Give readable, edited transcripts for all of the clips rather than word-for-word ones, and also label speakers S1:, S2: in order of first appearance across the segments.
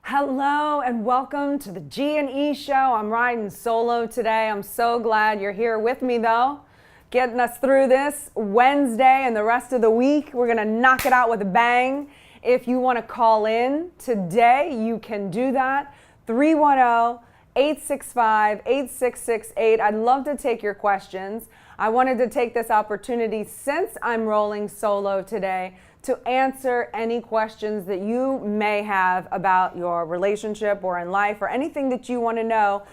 S1: Hello and welcome to the G&E Show. I'm riding solo today. I'm so glad you're here with me though, getting us through this Wednesday and the rest of the week. We're gonna knock it out with a bang. If you wanna call in today, you can do that. 310-865-8668. I'd love to take your questions. I wanted to take this opportunity since I'm rolling solo today to answer any questions that you may have about your relationship or in life or anything that you want to know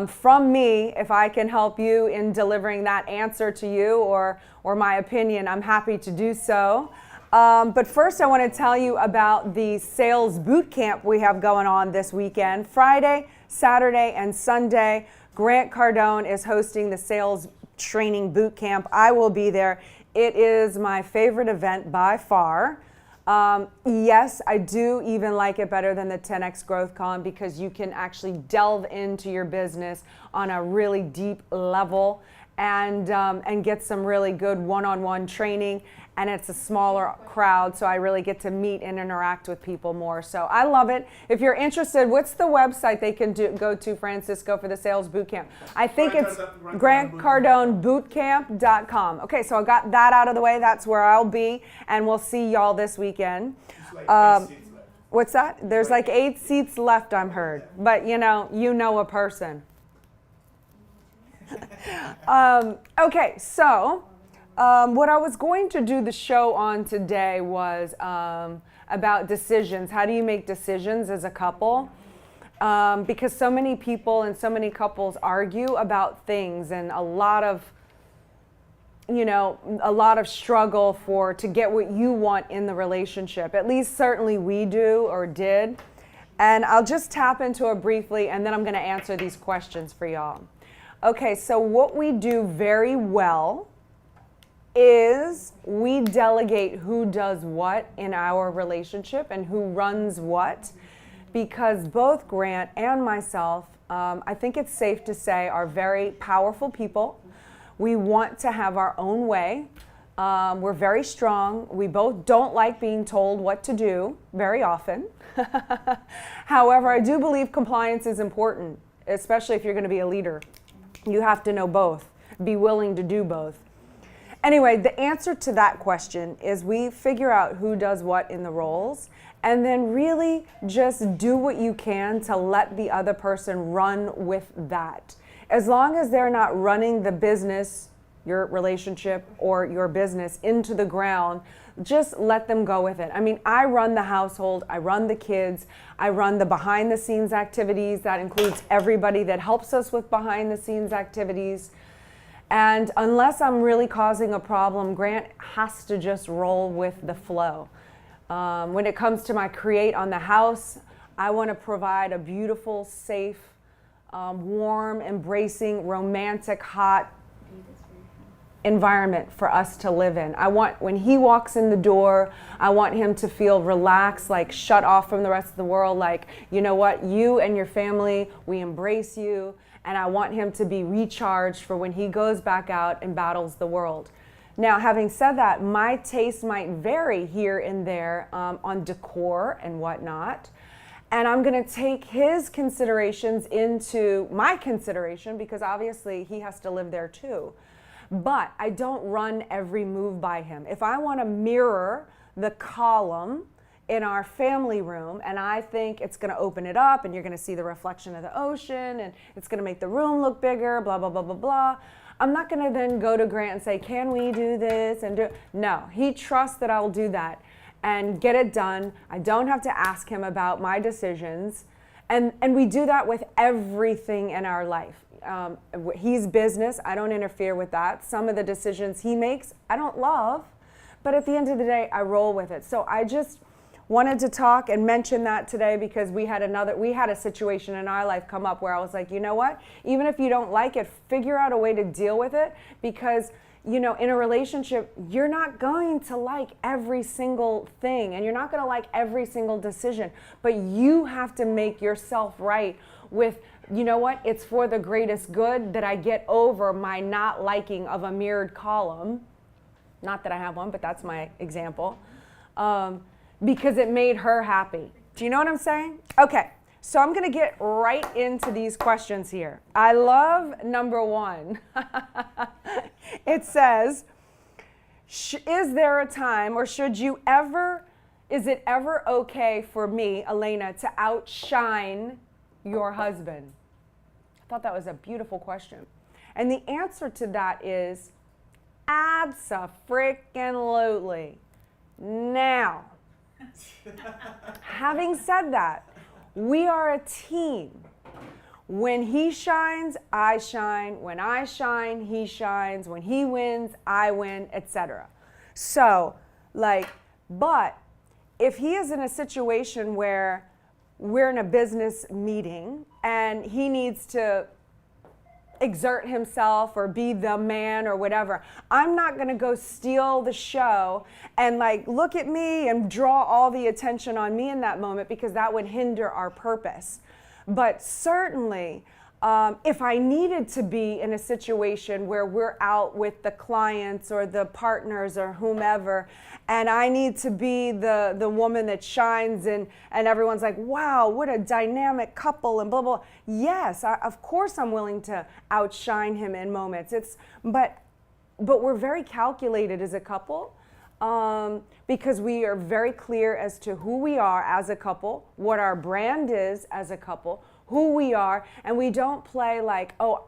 S1: from me. If I can help you in delivering that answer to you or my opinion, I'm happy to do so. But first I want to tell you about the sales bootcamp we have going on this weekend. Friday, Saturday, and Sunday, Grant Cardone is hosting the sales training bootcamp. I will be there. It is my favorite event by far. Yes, I do even like it better than the 10X Growth Con because you can actually delve into your business on a really deep level and get some really good one-on-one training. And it's a smaller crowd, so I really get to meet and interact with people more. So I love it. If you're interested, what's the website they can go to, Francisco, for the sales bootcamp? I think it's grantcardonebootcamp.com. Okay, so I got that out of the way. That's where I'll be, and we'll see y'all this weekend. What's that? There's like 8 seats left, I'm heard. But you know a person. Okay, so what I was going to do the show on today was about decisions. How do you make decisions as a couple? Because so many people and so many couples argue about things, and a lot of struggle to get what you want in the relationship. At least certainly we do or did. And I'll just tap into it briefly, and then I'm going to answer these questions for y'all. Okay, so what we do very well is we delegate who does what in our relationship and who runs what, because both Grant and myself, I think it's safe to say, are very powerful people. We want to have our own way. We're very strong. We both don't like being told what to do very often. However, I do believe compliance is important, especially if you're going to be a leader. You have to know both, be willing to do both. Anyway, the answer to that question is we figure out who does what in the roles, and then really just do what you can to let the other person run with that. As long as they're not running the business, your relationship or your business into the ground, just let them go with it. I mean, I run the household, I run the kids, I run the behind the scenes activities. That includes everybody that helps us with behind the scenes activities. And unless I'm really causing a problem, Grant has to just roll with the flow. When it comes to my create on the house, I want to provide a beautiful, safe, warm, embracing, romantic, hot environment for us to live in. I want, when he walks in the door, I want him to feel relaxed, like shut off from the rest of the world, like, you know what, you and your family, we embrace you. And I want him to be recharged for when he goes back out and battles the world. Now, having said that, my taste might vary here and there on decor and whatnot. And I'm going to take his considerations into my consideration because obviously he has to live there too. But I don't run every move by him. If I want to mirror the column in our family room, and I think it's going to open it up and you're going to see the reflection of the ocean and it's going to make the room look bigger, blah, blah, blah, blah, blah. I'm not going to then go to Grant and say, can we do this? And do no, he trusts that I'll do that and get it done. I don't have to ask him about my decisions. And we do that with everything in our life. He's business. I don't interfere with that. Some of the decisions he makes, I don't love, but at the end of the day, I roll with it. So I just wanted to talk and mention that today because we had a situation in our life come up where I was like, you know what? Even if you don't like it, figure out a way to deal with it because, in a relationship, you're not going to like every single thing and you're not going to like every single decision, but you have to make yourself right with, you know what? It's for the greatest good that I get over my not liking of a mirrored column. Not that I have one, but that's my example. Because it made her happy. Do you know what I'm saying? Okay, so I'm gonna get right into these questions here. I love number one. It says, is there a time, or is it ever okay for me, Elena, to outshine your husband? I thought that was a beautiful question. And the answer to that is abso-freaking-lutely. Now, having said that, we are a team. When he shines, I shine. When I shine, he shines. When he wins, I win, etc. So, but if he is in a situation where we're in a business meeting and he needs to exert himself or be the man or whatever, I'm not going to go steal the show and look at me and draw all the attention on me in that moment, because that would hinder our purpose. But certainly, if I needed to be in a situation where we're out with the clients or the partners or whomever, and I need to be the woman that shines and everyone's like, wow, what a dynamic couple and blah, blah. Yes, of course I'm willing to outshine him in moments. But we're very calculated as a couple, because we are very clear as to who we are as a couple, what our brand is as a couple, who we are, and we don't play oh,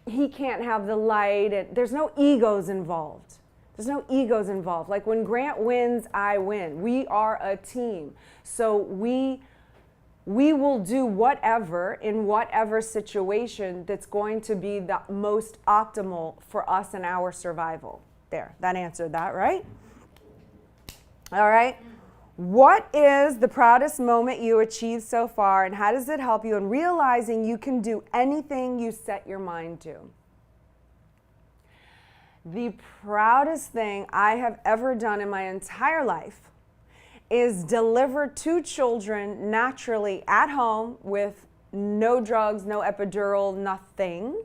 S1: he can't have the light, and there's no egos involved. There's no egos involved. Like when Grant wins, I win. We are a team. So we will do whatever in whatever situation that's going to be the most optimal for us and our survival. There, that answered that, right? All right. What is the proudest moment you achieved so far, and how does it help you in realizing you can do anything you set your mind to? The proudest thing I have ever done in my entire life is deliver 2 children naturally at home with no drugs, no epidural, nothing.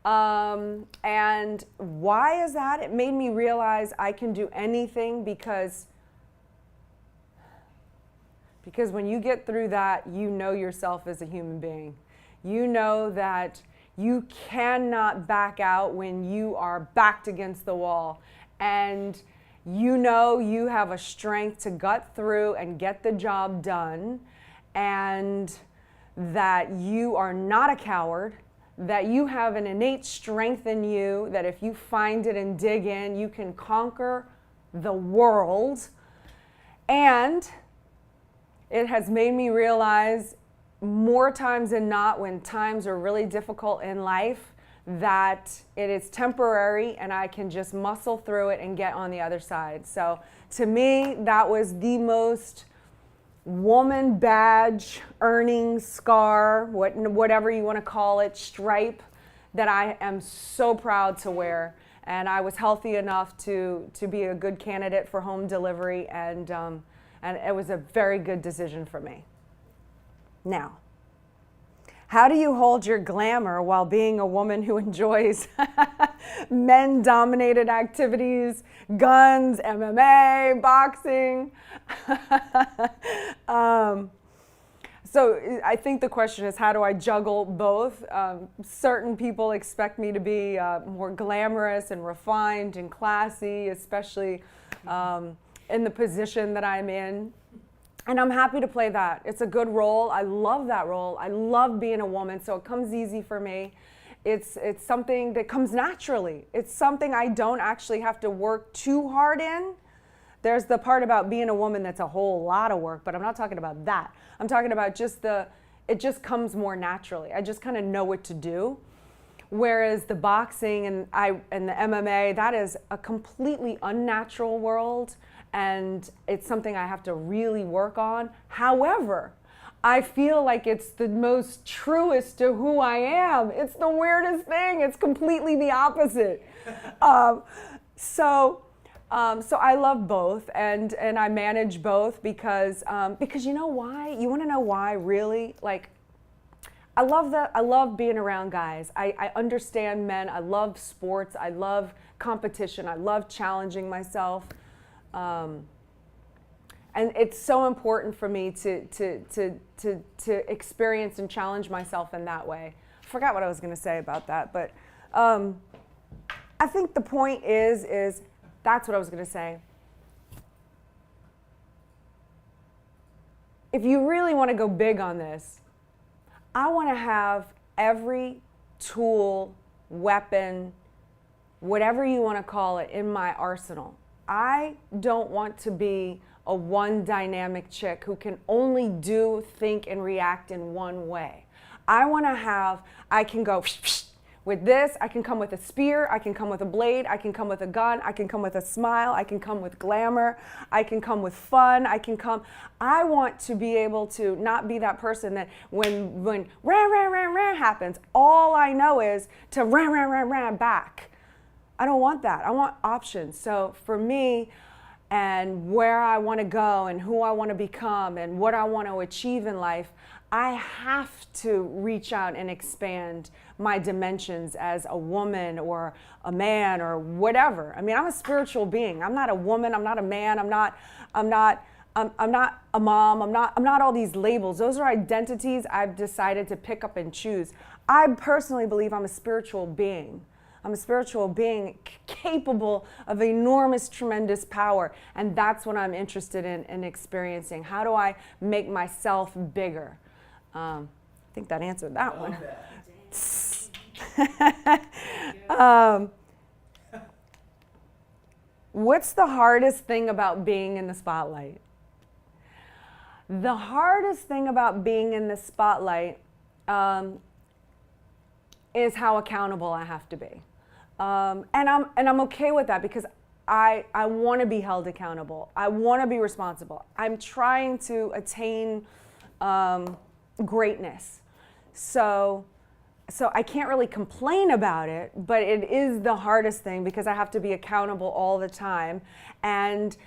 S1: And why is that? It made me realize I can do anything, because when you get through that, you know yourself as a human being. You know that you cannot back out when you are backed against the wall. And you know you have a strength to gut through and get the job done. And that you are not a coward. That you have an innate strength in you, that if you find it and dig in, you can conquer the world. And it has made me realize more times than not, when times are really difficult in life, that it is temporary and I can just muscle through it and get on the other side. So to me, that was the most woman badge, earning scar, whatever you want to call it, stripe, that I am so proud to wear. And I was healthy enough to be a good candidate for home delivery, and it was a very good decision for me. Now, how do you hold your glamour while being a woman who enjoys men-dominated activities, guns, MMA, boxing? So I think the question is, how do I juggle both? Certain people expect me to be more glamorous and refined and classy, especially in the position that I'm in. And I'm happy to play that. It's a good role. I love that role. I love being a woman, so it comes easy for me. It's something that comes naturally. It's something I don't actually have to work too hard in. There's the part about being a woman that's a whole lot of work, but I'm not talking about that. I'm talking about it just comes more naturally. I just kind of know what to do. Whereas the boxing and the MMA, that is a completely unnatural world, and it's something I have to really work on. However, I feel like it's the most truest to who I am. It's the weirdest thing. It's completely the opposite. So I love both, and I manage both because you know why? You want to know why, really? I love being around guys. I understand men. I love sports. I love competition. I love challenging myself. And it's so important for me to experience and challenge myself in that way. I forgot what I was going to say about that, but I think the point is that's what I was going to say. If you really want to go big on this, I want to have every tool, weapon, whatever you want to call it, in my arsenal. I don't want to be a one dynamic chick who can only do, think, and react in one way. I want to have, I can go with this, I can come with a spear, I can come with a blade, I can come with a gun, I can come with a smile, I can come with glamour, I can come with fun, I want to be able to not be that person that when rah happens, all I know is to rah back. I don't want that. I want options. So for me, and where I want to go and who I want to become and what I want to achieve in life, I have to reach out and expand my dimensions as a woman or a man or whatever. I mean, I'm a spiritual being. I'm not a woman. I'm not a man. I'm not a mom. I'm not all these labels. Those are identities I've decided to pick up and choose. I personally believe I'm a spiritual being. I'm a spiritual being capable of enormous, tremendous power. And that's what I'm interested in experiencing. How do I make myself bigger? I think that answered that one. What's the hardest thing about being in the spotlight? The hardest thing about being in the spotlight is how accountable I have to be. And I'm okay with that because I want to be held accountable. I want to be responsible. I'm trying to attain greatness. So I can't really complain about it, but it is the hardest thing because I have to be accountable all the time. And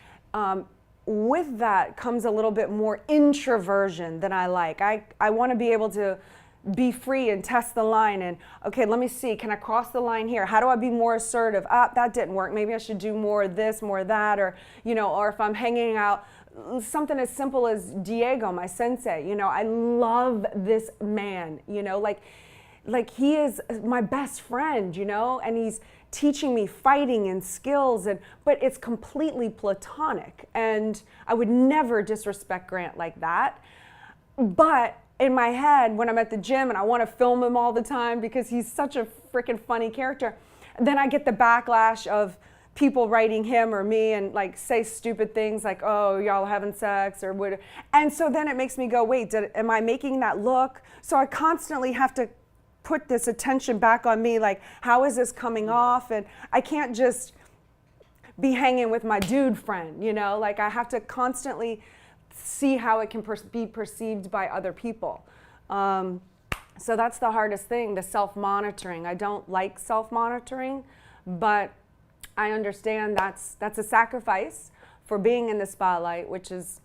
S1: with that comes a little bit more introversion than I like. I want to be able to be free and test the line and, okay, let me see, can I cross the line here? How do I be more assertive? That didn't work. Maybe I should do more of this, more of that, or if I'm hanging out, something as simple as Diego, my sensei, I love this man, like he is my best friend, and he's teaching me fighting and skills, but it's completely platonic, and I would never disrespect Grant like that. But in my head, when I'm at the gym and I want to film him all the time because he's such a freaking funny character, then I get the backlash of people writing him or me and like say stupid things like, oh, y'all having sex or what. And so then it makes me go, wait, am I making that look? So I constantly have to put this attention back on me, like, how is this coming off? And I can't just be hanging with my dude friend, like I have to constantly see how it can be perceived by other people. So that's the hardest thing, the self-monitoring. I don't like self-monitoring, but I understand that's a sacrifice for being in the spotlight, which is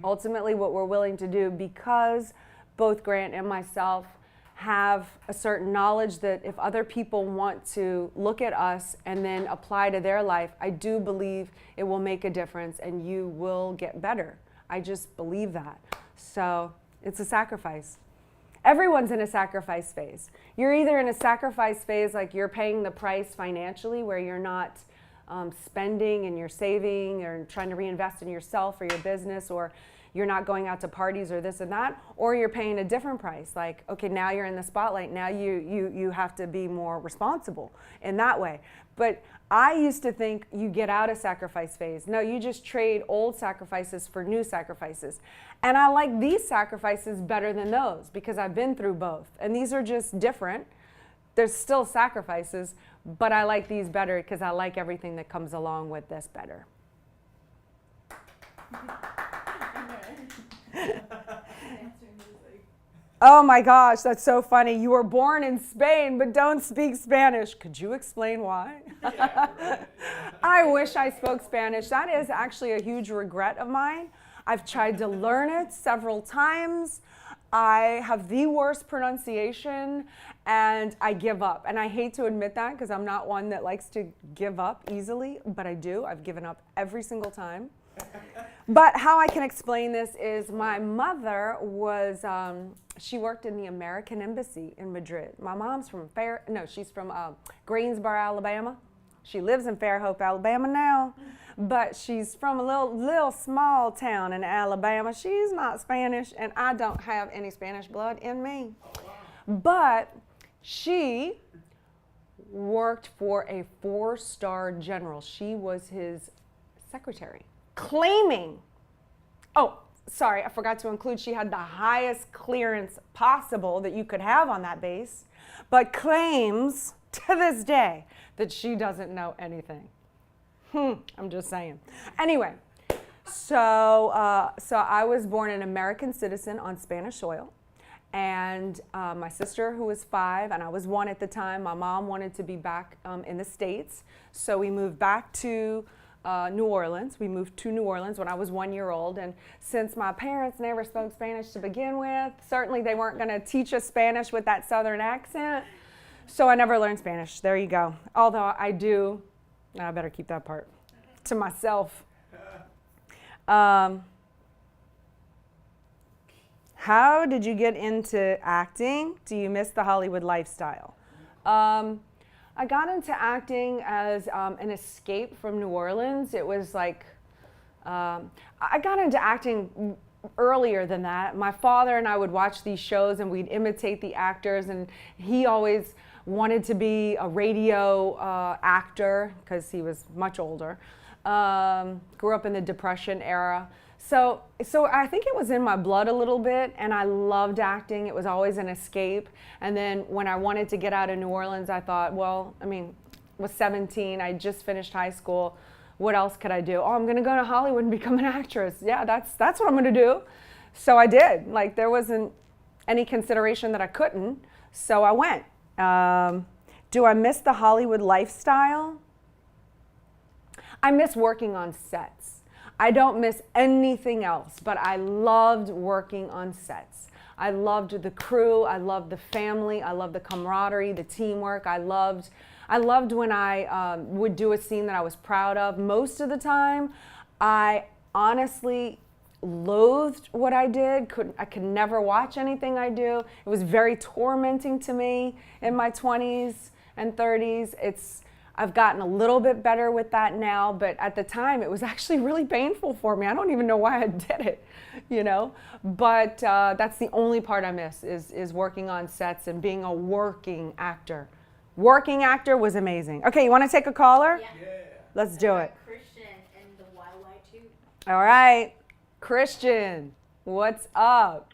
S1: ultimately what we're willing to do because both Grant and myself have a certain knowledge that if other people want to look at us and then apply to their life, I do believe it will make a difference and you will get better. I just believe that. So it's a sacrifice. Everyone's in a sacrifice phase. You're either in a sacrifice phase like you're paying the price financially where you're not spending and you're saving or trying to reinvest in yourself or your business, or you're not going out to parties or this and that, or you're paying a different price. Like, okay, now you're in the spotlight. Now you have to be more responsible in that way. But I used to think you get out of sacrifice phase. No, you just trade old sacrifices for new sacrifices. And I like these sacrifices better than those because I've been through both. And these are just different. There's still sacrifices, but I like these better because I like everything that comes along with this better. Oh my gosh, that's so funny. You were born in Spain, but don't speak Spanish. Could you explain why? I wish I spoke Spanish. That is actually a huge regret of mine. I've tried to learn it several times. I have the worst pronunciation and I give up. And I hate to admit that because I'm not one that likes to give up easily, but I do. I've given up every single time. But how I can explain this is my mother was, she worked in the American Embassy in Madrid. My mom's from she's from Greensboro, Alabama. She lives in Fairhope, Alabama now, but she's from a little small town in Alabama. She's not Spanish, and I don't have any Spanish blood in me. But she worked for a 4-star general. She was his secretary, claiming, oh, sorry, I forgot to include, she had the highest clearance possible that you could have on that base, but claims to this day that she doesn't know anything. I'm just saying. Anyway, so I was born an American citizen on Spanish soil. And my sister, who was 5, and I was 1 at the time, my mom wanted to be back in the States. So we moved back to New Orleans. We moved to New Orleans when I was 1 year old. And since my parents never spoke Spanish to begin with, certainly they weren't going to teach us Spanish with that Southern accent. So I never learned Spanish. There you go. Although I do, I better keep that part to myself. How did you get into acting? Do you miss the Hollywood lifestyle? I got into acting as an escape from New Orleans. It was like, I got into acting earlier than that. My father and I would watch these shows and we'd imitate the actors, and he always wanted to be a radio actor because he was much older. Grew up in the Depression era. So I think it was in my blood a little bit, and I loved acting. It was always an escape. And then when I wanted to get out of New Orleans, I thought, well, I mean, I was 17, I just finished high school. What else could I do? Oh, I'm going to go to Hollywood and become an actress. Yeah, that's what I'm going to do. So I did. Like, there wasn't any consideration that I couldn't, so I went. Do I miss the Hollywood lifestyle? I miss working on sets. I don't miss anything else, but I loved working on sets. I loved the crew, I loved the family, I loved the camaraderie, the teamwork. I loved when I would do a scene that I was proud of. Most of the time, I honestly loathed what I did. I could never watch anything I do. It was very tormenting to me in my 20s and 30s. I've gotten a little bit better with that now, but at the time it was actually really painful for me. I don't even know why I did it, you know? But that's the only part I miss is working on sets and being a working actor. Working actor was amazing. Okay, you want to take a caller?
S2: Yeah.
S1: Let's do it.
S2: Christian and the YY2.
S1: All right, Christian, what's up?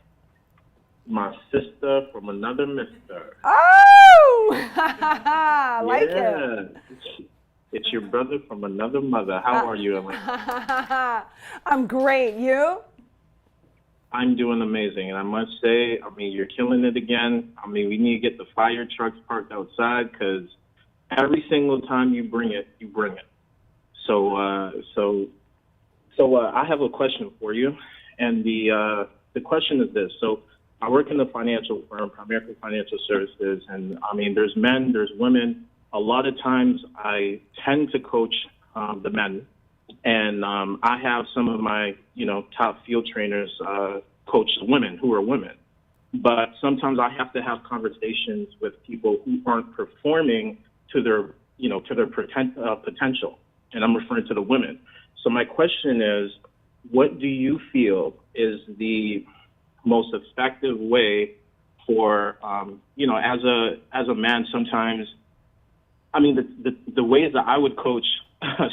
S3: My sister from another mister.
S1: Oh! I like it.
S3: It's your brother from another mother. How are you, Elena?
S1: I'm great. You?
S3: I'm doing amazing. And I must say, I mean, you're killing it again. I mean, we need to get the fire trucks parked outside because every single time you bring it, you bring it. So I have a question for you. And the question is this. So I work in the financial firm, American Financial Services, and I mean, there's men, there's women. A lot of times I tend to coach the men, and I have some of my, top field trainers coach the women who are women. But sometimes I have to have conversations with people who aren't performing to their, potential, and I'm referring to the women. So my question is, what do you feel is the most effective way for, as a man sometimes, I mean, the ways that I would coach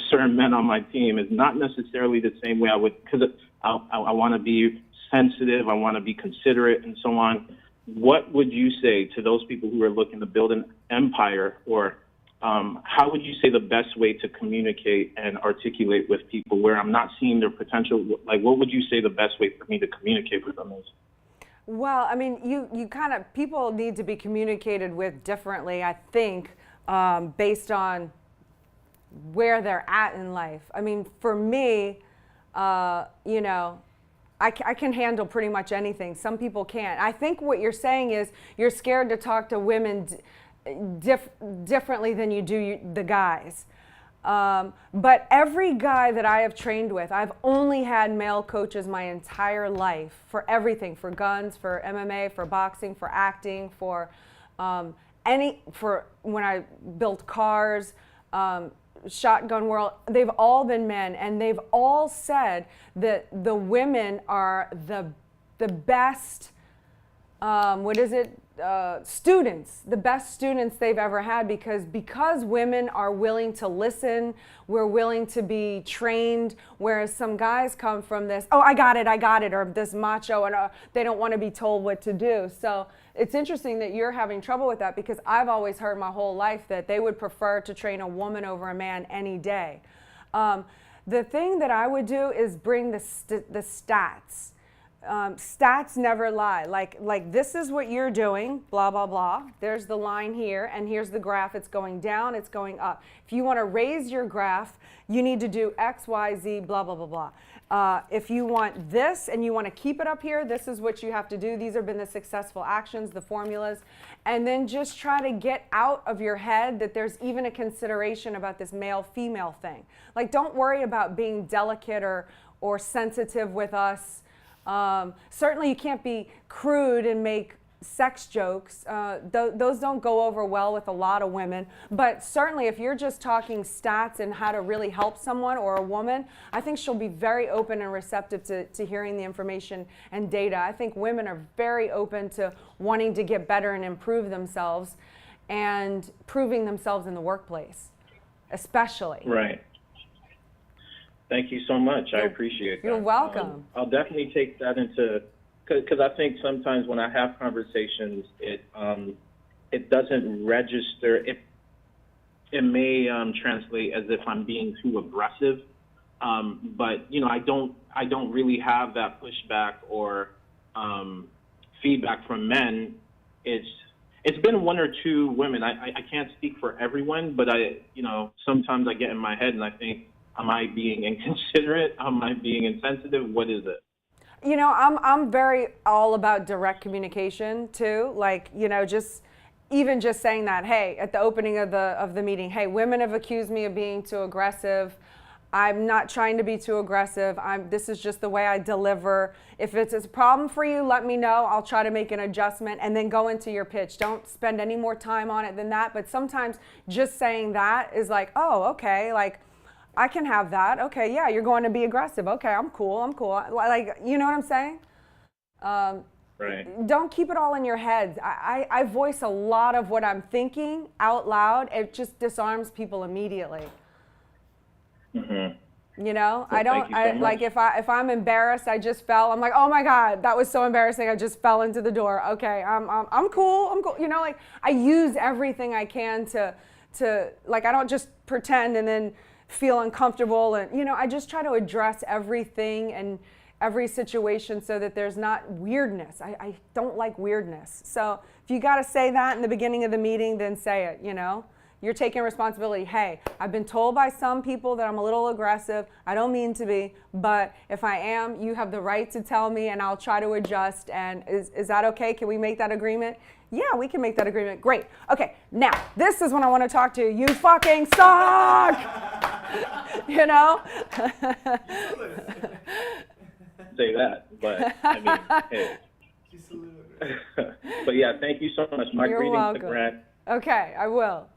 S3: certain men on my team is not necessarily the same way I would, because I want to be sensitive, I want to be considerate and so on. What would you say to those people who are looking to build an empire, or how would you say the best way to communicate and articulate with people where I'm not seeing their potential? Like, what would you say the best way for me to communicate with them is?
S1: Well, I mean, people need to be communicated with differently, I think, based on where they're at in life. I mean, for me, I can handle pretty much anything. Some people can't. I think what you're saying is you're scared to talk to women differently than you do the guys. But every guy that I have trained with, I've only had male coaches my entire life for everything, for guns, for MMA, for boxing, for acting, for for when I built cars, shotgun world. They've all been men, and they've all said that the women are the best. Students, the best students they've ever had, because women are willing to listen, we're willing to be trained, whereas some guys come from this, oh, I got it, or this macho, and they don't want to be told what to do. So it's interesting that you're having trouble with that, because I've always heard my whole life that they would prefer to train a woman over a man any day. The thing that I would do is bring the stats. Stats never lie. Like this is what you're doing, blah, blah, blah. There's the line here, and here's the graph. It's going down, it's going up. If you want to raise your graph, you need to do X, Y, Z, blah, blah, blah, blah. If you want this and you want to keep it up here, this is what you have to do. These have been the successful actions, the formulas. And then just try to get out of your head that there's even a consideration about this male-female thing. Like, don't worry about being delicate or sensitive with us. Certainly you can't be crude and make sex jokes. Those don't go over well with a lot of women. But certainly if you're just talking stats and how to really help someone or a woman, I think she'll be very open and receptive to hearing the information and data. I think women are very open to wanting to get better and improve themselves and proving themselves in the workplace, especially.
S3: Right. Thank you so much. I appreciate that.
S1: You're welcome.
S3: I'll definitely take that into, because I think sometimes when I have conversations, it doesn't register. It may translate as if I'm being too aggressive, but I don't really have that pushback or feedback from men. It's been one or two women. I can't speak for everyone, but sometimes I get in my head and I think, am I being inconsiderate? Am I being insensitive? What is it?
S1: I'm very all about direct communication too. Like, just saying that, hey, at the opening of the meeting, hey, women have accused me of being too aggressive. I'm not trying to be too aggressive. This is just the way I deliver. If it's a problem for you, let me know. I'll try to make an adjustment, and then go into your pitch. Don't spend any more time on it than that. But sometimes just saying that is like, oh, okay, like, I can have that. Okay, yeah, you're going to be aggressive. Okay, I'm cool. Like, you know what I'm saying?
S3: Right.
S1: Don't keep it all in your head. I voice a lot of what I'm thinking out loud. It just disarms people immediately.
S3: Mm-hmm.
S1: Well,
S3: I don't,
S1: like if I'm embarrassed, I just fell. I'm like, oh my God, that was so embarrassing. I just fell into the door. Okay, I'm cool. I'm cool. Like I use everything I can to like, I don't just pretend and then feel uncomfortable, and I just try to address everything and every situation so that there's not weirdness. I don't like weirdness. So if you got to say that in the beginning of the meeting, then say it. You're taking responsibility. Hey, I've been told by some people that I'm a little aggressive. I don't mean to be, but if I am, you have the right to tell me, and I'll try to adjust. And is that okay? Can we make that agreement? Yeah, we can make that agreement. Great. Okay, now, this is when I want to talk to you. You fucking suck!
S3: Say that, but I mean, hey. But yeah, thank you so much. My
S1: You're
S3: greetings
S1: welcome.
S3: to Grant.
S1: Okay, I will.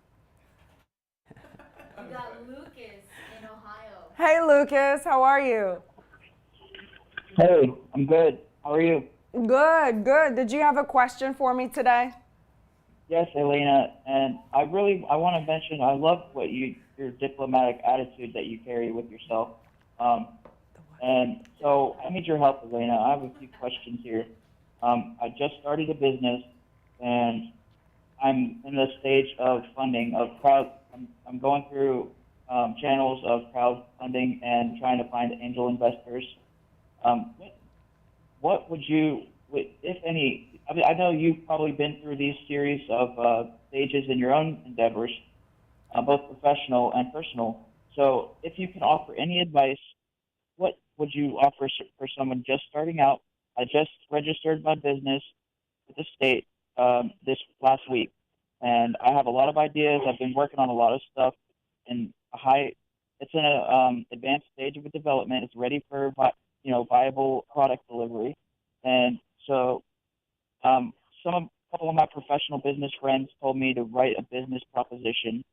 S2: We got Lucas in Ohio.
S1: Hey, Lucas, how are you?
S4: Hey, I'm good. How are you?
S1: Good, good. Did you have a question for me today?
S4: Yes, Elena, and I want to mention, I love your diplomatic attitude that you carry with yourself. And so I need your help, Elena. I have a few questions here. I just started a business, and I'm in the stage of funding of I'm going through channels of crowdfunding and trying to find angel investors. What would you, if any, I know you've probably been through these series of stages in your own endeavors, both professional and personal. So if you can offer any advice, what would you offer for someone just starting out? I just registered my business with the state this last week, and I have a lot of ideas. I've been working on a lot of stuff, in it's in a advanced stage of development. It's ready for viable product delivery, and so a couple of my professional business friends told me to write a business proposition,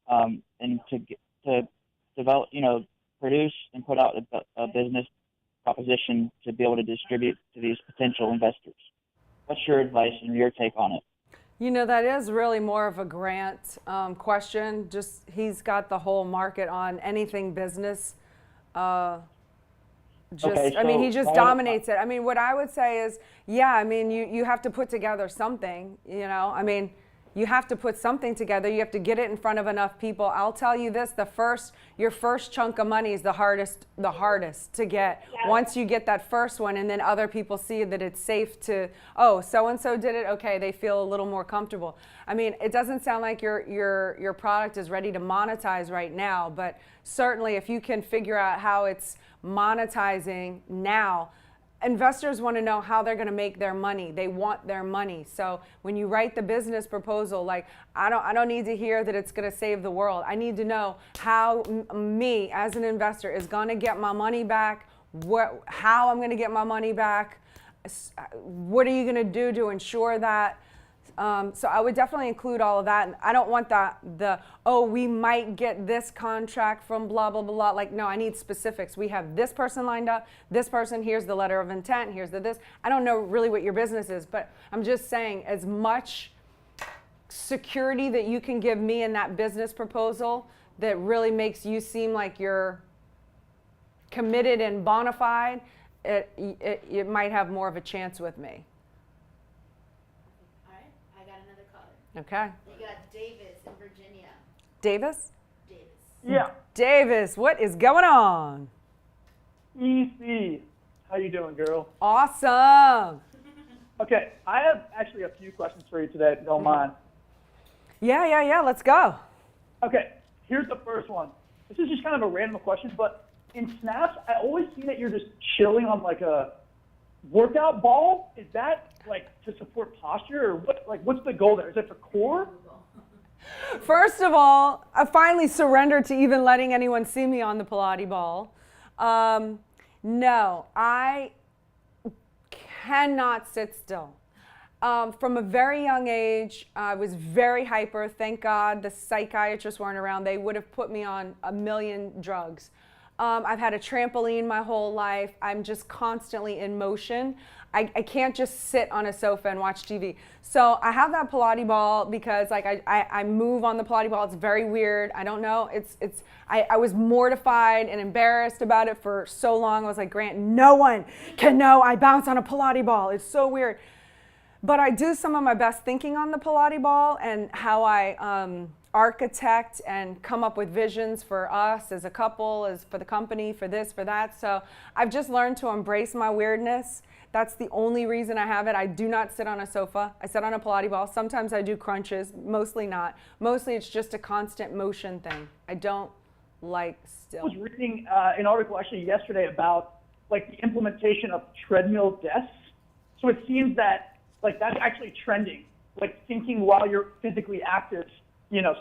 S4: and to develop, produce and put out a business proposition to be able to distribute to these potential investors. What's your advice and your take on it?
S1: That is really more of a Grant question. Just he's got the whole market on anything business. He just dominates it. What I would say is, you have to put together something, you have to put something together. You have to get it in front of enough people. I'll tell you this, your first chunk of money is the hardest to get. Yeah. Once you get that first one and then other people see that it's safe to, so-and-so did it, okay, they feel a little more comfortable. It doesn't sound like your product is ready to monetize right now, but certainly if you can figure out how it's monetizing now, investors want to know how they're going to make their money. They want their money. So when you write the business proposal, I don't need to hear that it's going to save the world. I need to know how me as an investor is going to get my money back, how I'm going to get my money back, what are you going to do to ensure that. So I would definitely include all of that. And I don't want we might get this contract from blah, blah, blah. No, I need specifics. We have this person lined up, this person, here's the letter of intent, here's this. I don't know really what your business is, but I'm just saying as much security that you can give me in that business proposal that really makes you seem like you're committed and bona fide, it might have more of a chance with me. Okay.
S2: You got Davis in Virginia.
S1: Davis?
S2: Davis.
S5: Yeah.
S1: Davis, what is going on?
S5: Easy. How you doing, girl?
S1: Awesome.
S5: Okay, I have actually a few questions for you today, if you don't mind.
S1: Yeah, let's go.
S5: Okay, here's the first one. This is just kind of a random question, but in snaps, I always see that you're just chilling on a workout ball. Is that to support posture, or what's the goal there? Is it for core?
S1: First of all, I finally surrendered to even letting anyone see me on the Pilates ball. No, I cannot sit still. From a very young age, I was very hyper. Thank God the psychiatrists weren't around. They would have put me on a million drugs. I've had a trampoline my whole life. I'm just constantly in motion. I can't just sit on a sofa and watch TV. So I have that Pilates ball because I move on the Pilates ball. It's very weird. I don't know. I was mortified and embarrassed about it for so long. I was like, Grant, no one can know I bounce on a Pilates ball. It's so weird. But I do some of my best thinking on the Pilates ball and how I architect and come up with visions for us as a couple, as for the company, for this, for that. So I've just learned to embrace my weirdness. That's the only reason I have it. I do not sit on a sofa. I sit on a Pilates ball. Sometimes I do crunches, mostly not. Mostly it's just a constant motion thing. I don't like still.
S5: I was reading an article actually yesterday about the implementation of treadmill desks. So it seems that that's actually trending. Thinking while you're physically active,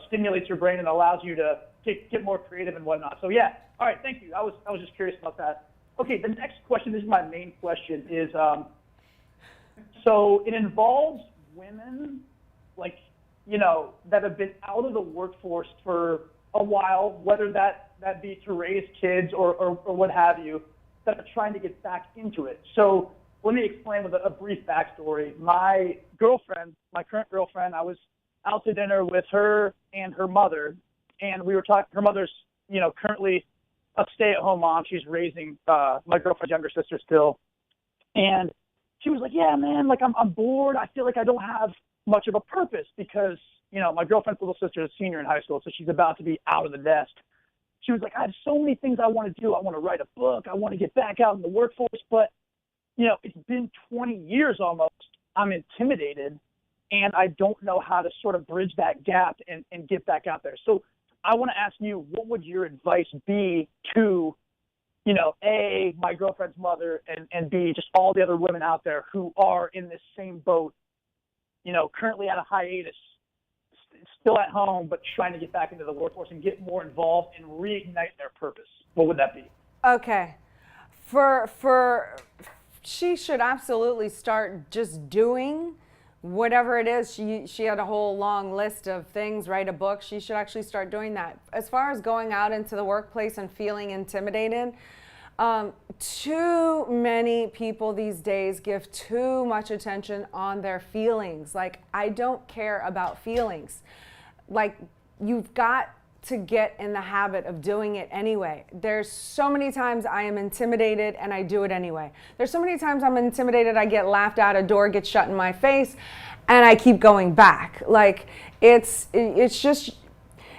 S5: stimulates your brain and allows you to get more creative and whatnot. So yeah, all right, thank you. I was just curious about that. Okay, the next question, this is my main question, is so it involves women that have been out of the workforce for a while, whether that be to raise kids or what have you, that are trying to get back into it. So let me explain with a brief backstory. My current girlfriend, I was out to dinner with her and her mother, and we were talking. Her mother's, currently a stay-at-home mom. She's raising my girlfriend's younger sister still, and she was like, "Yeah, man, I'm bored. I feel like I don't have much of a purpose because, my girlfriend's little sister is a senior in high school, so she's about to be out of the nest." She was like, "I have so many things I want to do. I want to write a book. I want to get back out in the workforce, but it's been 20 years almost. I'm intimidated, and I don't know how to sort of bridge that gap and get back out there." So I want to ask you, what would your advice be to, A, my girlfriend's mother, and B, just all the other women out there who are in this same boat, currently at a hiatus, still at home, but trying to get back into the workforce and get more involved and reignite their purpose? What would that be?
S1: Okay. She should absolutely start just doing whatever it is. She had a whole long list of things, write a book. She should actually start doing that. As far as going out into the workplace and feeling intimidated, too many people these days give too much attention on their feelings. Like, I don't care about feelings. Like, you've got to get in the habit of doing it anyway. There's so many times I am intimidated and I do it anyway. There's so many times I'm intimidated, I get laughed out, a door gets shut in my face, and I keep going back. Like, it's just,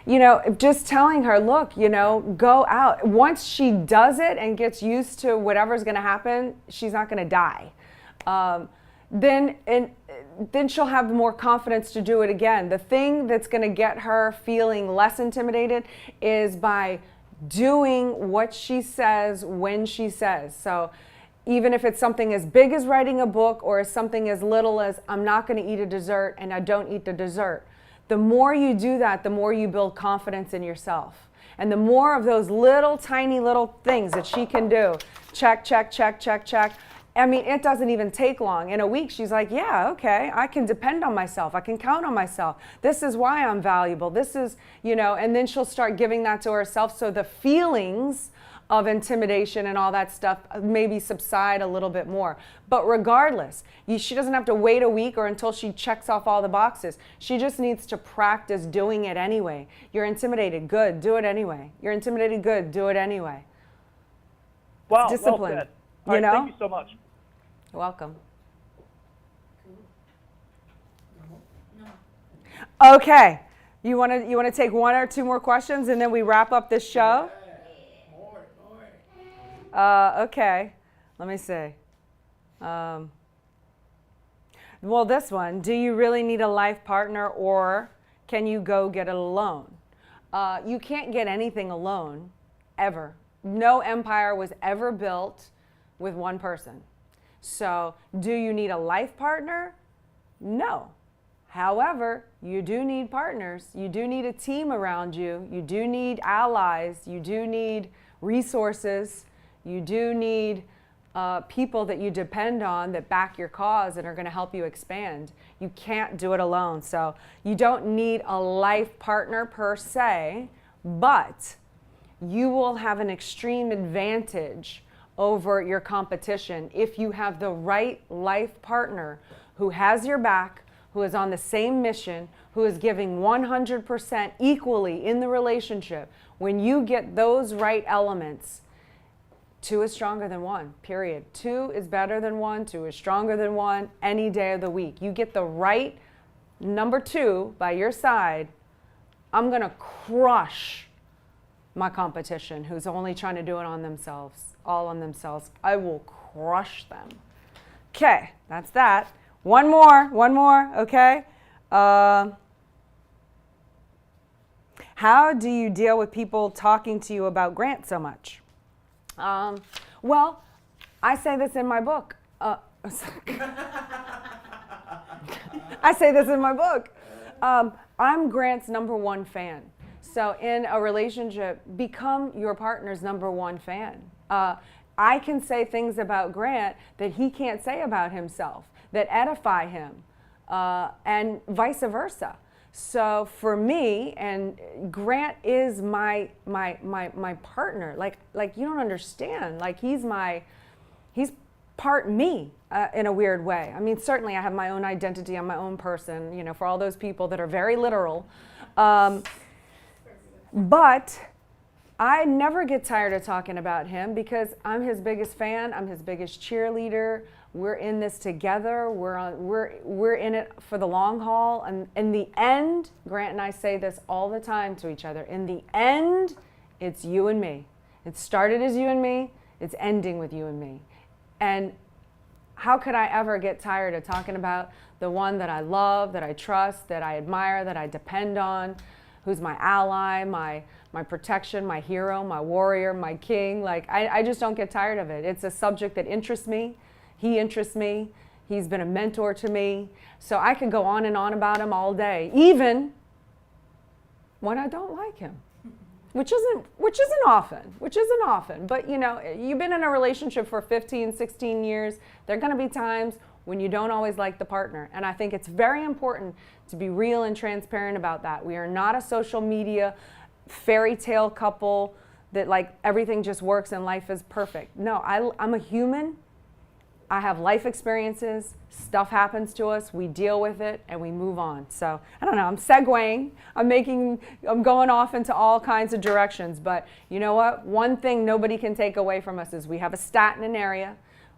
S1: you know, just telling her, look, you know, go out. Once she does it and gets used to whatever's going to happen, she's not going to die. Then she'll have more confidence to do it again. The thing that's going to get her feeling less intimidated is by doing what she says when she says. So even if it's something as big as writing a book or something as little as I'm not going to eat a dessert and I don't eat the dessert, the more you do that, the more you build confidence in yourself. And the more of those little tiny little things that she can do, check, check, check, check, check. I mean, it doesn't even take long. In a week, she's like, yeah, okay, I can depend on myself. I can count on myself. This is why I'm valuable. This is, you know, and then she'll start giving that to herself. So the feelings of intimidation and all that stuff maybe subside a little bit more. But regardless, she doesn't have to wait a week or until she checks off all the boxes. She just needs to practice doing it anyway. You're intimidated, good, do it anyway. You're intimidated, good, do it anyway.
S5: Wow,
S1: It's discipline.
S5: well said. All right,
S1: you know?
S5: thank you so much.
S1: You're welcome. Okay, you want to take one or two more questions and then we wrap up this show? Okay, let me see. Well, this one, do you really need a life partner or can you go get it alone? You can't get anything alone, ever. No empire was ever built with one person. So, do you need a life partner? No. However, you do need partners. You do need a team around you. You do need allies. You do need resources. You do need people that you depend on that back your cause and are going to help you expand. You can't do it alone. So, you don't need a life partner per se, but you will have an extreme advantage over your competition if you have the right life partner who has your back, who is on the same mission, who is giving 100% equally in the relationship. When you get those right elements, two is stronger than one, period. Two is better than one, two is stronger than one, any day of the week. You get the right number two by your side, I'm gonna crush my competition who's only trying to do it on themselves, all on themselves. I will crush them. Okay, that's that. One more, okay? How do you deal with people talking to you about Grant so much? Well, I say this in my book. I say this in my book. I'm Grant's #1 fan. So in a relationship, become your partner's #1 fan. I can say things about Grant that he can't say about himself, that edify him, and vice versa. So for me, and Grant is my partner. Like you don't understand. Like he's part me in a weird way. I mean, certainly I have my own identity. I'm my own person. You know, for all those people that are very literal. But I never get tired of talking about him because I'm his biggest fan. I'm his biggest cheerleader. We're in this together. We're in it for the long haul. And in the end, Grant and I say this all the time to each other. In the end, it's you and me. It started as you and me. It's ending with you and me. And how could I ever get tired of talking about the one that I love, that I trust, that I admire, that I depend on, who's my ally, my protection, my hero, my warrior, my king. Like, I just don't get tired of it. It's a subject that interests me. He interests me. He's been a mentor to me. So I could go on and on about him all day, even when I don't like him. Which isn't often. But you know, you've been in a relationship for 15, 16 years. There are going to be times when you don't always like the partner. And I think it's very important to be real and transparent about that. We are not a social media fairy tale couple that like everything just works and life is perfect. No, I'm a human. I have life experiences, stuff happens to us, we deal with it, and we move on. So, I don't know, I'm segueing, I'm going off into all kinds of directions, but you know what? One thing nobody can take away from us is we have a stat in an area.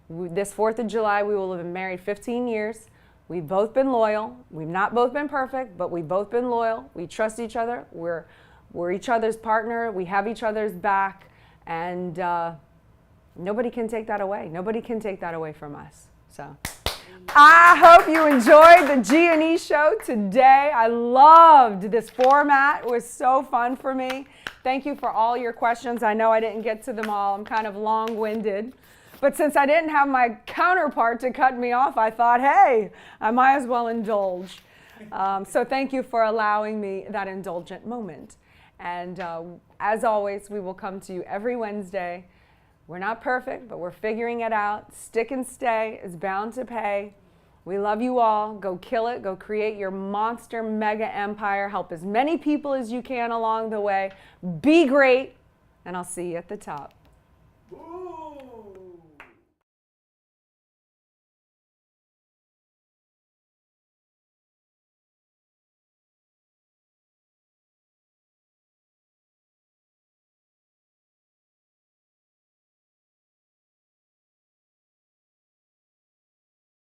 S1: This 4th of July, we will have been married 15 years. We've both been loyal. We've not both been perfect, but we've both been loyal. We trust each other. We're each other's partner. We have each other's back, and nobody can take that away. Nobody can take that away from us. So I hope you enjoyed the G&E Show today. I loved this format. It was so fun for me. Thank you for all your questions. I know I didn't get to them all. I'm kind of long-winded. But since I didn't have my counterpart to cut me off, I thought, hey, I might as well indulge. So thank you for allowing me that indulgent moment. And as always, we will come to you every Wednesday. We're not perfect, but we're figuring it out. Stick and stay is bound to pay. We love you all. Go kill it. Go create your monster mega empire. Help as many people as you can along the way. Be great, and I'll see you at the top.
S6: Ooh.